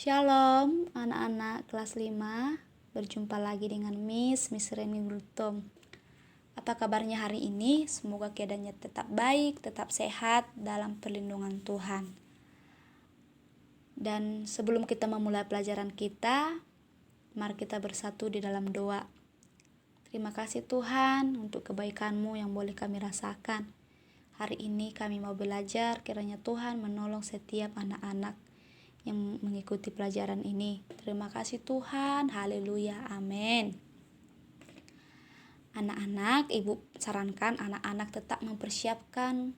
Shalom anak-anak kelas 5. Berjumpa lagi dengan Miss Reni Gultom. Apa kabarnya hari ini? Semoga keadaannya tetap baik, tetap sehat dalam perlindungan Tuhan. Dan sebelum kita memulai pelajaran kita, mari kita bersatu di dalam doa. Terima kasih Tuhan untuk kebaikan-Mu yang boleh kami rasakan. Hari ini kami mau belajar, kiranya Tuhan menolong setiap anak-anak yang mengikuti pelajaran ini. Terima kasih Tuhan, haleluya, amin. Anak-anak, Ibu sarankan anak-anak tetap mempersiapkan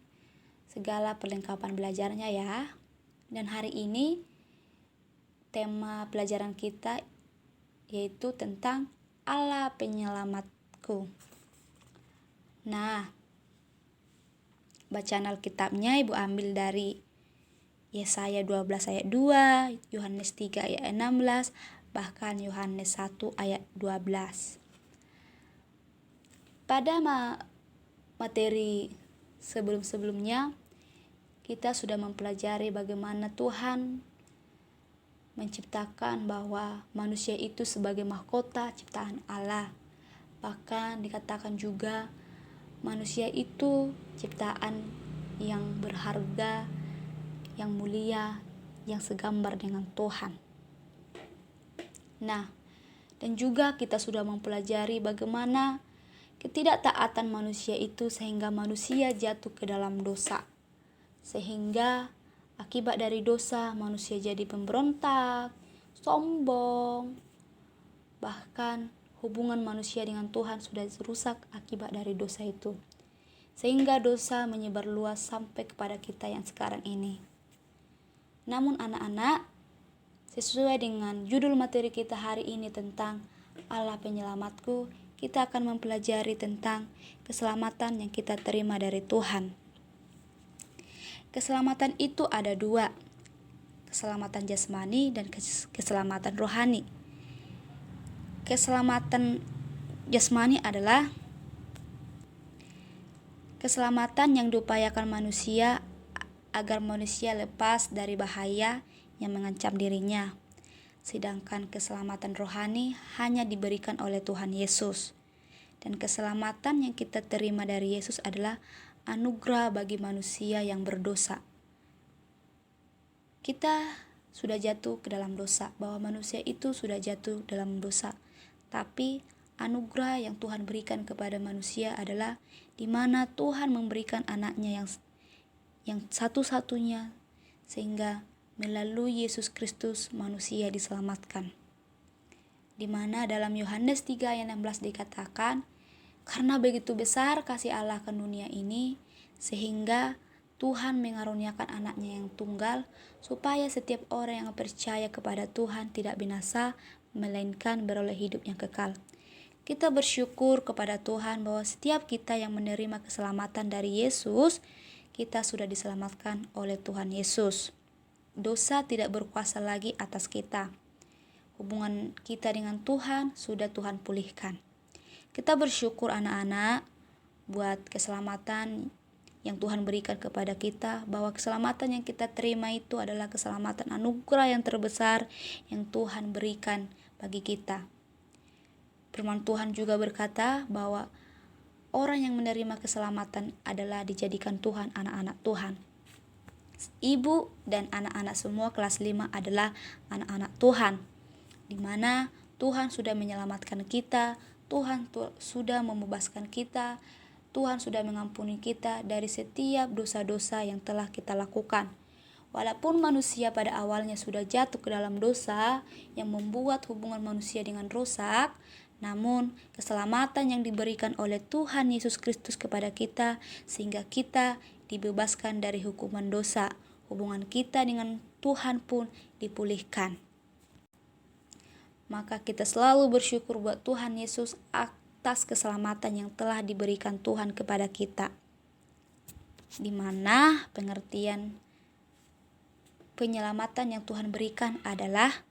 segala perlengkapan belajarnya ya. Dan hari ini tema pelajaran kita yaitu tentang Allah penyelamatku. Nah, bacaan Alkitabnya Ibu ambil dari Yesaya 12 ayat 2, Yohanes 3 ayat 16, bahkan Yohanes 1 ayat 12. Pada materi sebelum-sebelumnya, kita sudah mempelajari bagaimana Tuhan menciptakan bahwa manusia itu sebagai mahkota ciptaan Allah. Bahkan dikatakan juga manusia itu ciptaan yang berharga, yang mulia, yang segambar dengan Tuhan. Nah, dan juga kita sudah mempelajari bagaimana ketidaktaatan manusia itu sehingga manusia jatuh ke dalam dosa. Sehingga akibat dari dosa manusia jadi pemberontak, sombong, bahkan hubungan manusia dengan Tuhan sudah rusak akibat dari dosa itu. Sehingga dosa menyebar luas sampai kepada kita yang sekarang ini. Namun anak-anak, sesuai dengan judul materi kita hari ini tentang Allah penyelamatku, kita akan mempelajari tentang keselamatan yang kita terima dari Tuhan. Keselamatan itu ada dua, keselamatan jasmani dan keselamatan rohani. Keselamatan jasmani adalah keselamatan yang diupayakan manusia agar manusia lepas dari bahaya yang mengancam dirinya. Sedangkan keselamatan rohani hanya diberikan oleh Tuhan Yesus. Dan keselamatan yang kita terima dari Yesus adalah anugerah bagi manusia yang berdosa. Kita sudah jatuh ke dalam dosa, bahwa manusia itu sudah jatuh dalam dosa. Tapi anugerah yang Tuhan berikan kepada manusia adalah di mana Tuhan memberikan anaknya yang satu-satunya, sehingga melalui Yesus Kristus manusia diselamatkan. Di mana dalam Yohanes 3 ayat 16 dikatakan, karena begitu besar kasih Allah ke dunia ini, sehingga Tuhan mengaruniakan anaknya yang tunggal, supaya setiap orang yang percaya kepada Tuhan tidak binasa, melainkan beroleh hidup yang kekal. Kita bersyukur kepada Tuhan bahwa setiap kita yang menerima keselamatan dari Yesus, kita sudah diselamatkan oleh Tuhan Yesus. Dosa tidak berkuasa lagi atas kita. Hubungan kita dengan Tuhan sudah Tuhan pulihkan. Kita bersyukur anak-anak buat keselamatan yang Tuhan berikan kepada kita, bahwa keselamatan yang kita terima itu adalah keselamatan anugerah yang terbesar yang Tuhan berikan bagi kita. Firman Tuhan juga berkata bahwa orang yang menerima keselamatan adalah dijadikan Tuhan anak-anak Tuhan. Ibu dan anak-anak semua kelas 5 adalah anak-anak Tuhan, di mana Tuhan sudah menyelamatkan kita, Tuhan sudah membebaskan kita, Tuhan sudah mengampuni kita dari setiap dosa-dosa yang telah kita lakukan. Walaupun manusia pada awalnya sudah jatuh ke dalam dosa yang membuat hubungan manusia dengan rusak, namun keselamatan yang diberikan oleh Tuhan Yesus Kristus kepada kita sehingga kita dibebaskan dari hukuman dosa. Hubungan kita dengan Tuhan pun dipulihkan. Maka kita selalu bersyukur buat Tuhan Yesus atas keselamatan yang telah diberikan Tuhan kepada kita. Di mana pengertian penyelamatan yang Tuhan berikan adalah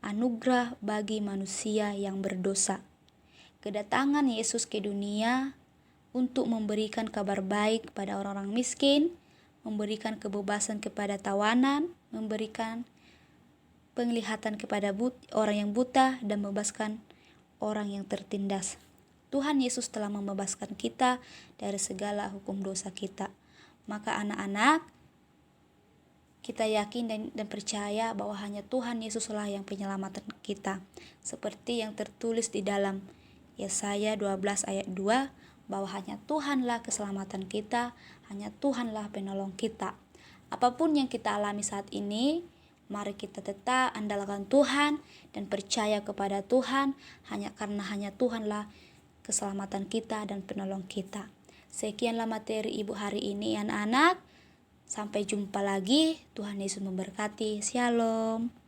anugerah bagi manusia yang berdosa. Kedatangan Yesus ke dunia untuk memberikan kabar baik kepada orang-orang miskin, memberikan kebebasan kepada tawanan, memberikan penglihatan kepada orang yang buta, dan membebaskan orang yang tertindas. Tuhan Yesus telah membebaskan kita dari segala hukum dosa kita. Maka anak-anak, kita yakin dan percaya bahwa hanya Tuhan Yesuslah yang penyelamatan kita. Seperti yang tertulis di dalam Yesaya 12 ayat 2, bahwa hanya Tuhanlah keselamatan kita, hanya Tuhanlah penolong kita. Apapun yang kita alami saat ini, mari kita tetap andalkan Tuhan dan percaya kepada Tuhan, karena hanya Tuhanlah keselamatan kita dan penolong kita. Sekianlah materi Ibu hari ini anak-anak. Sampai jumpa lagi. Tuhan Yesus memberkati. Shalom.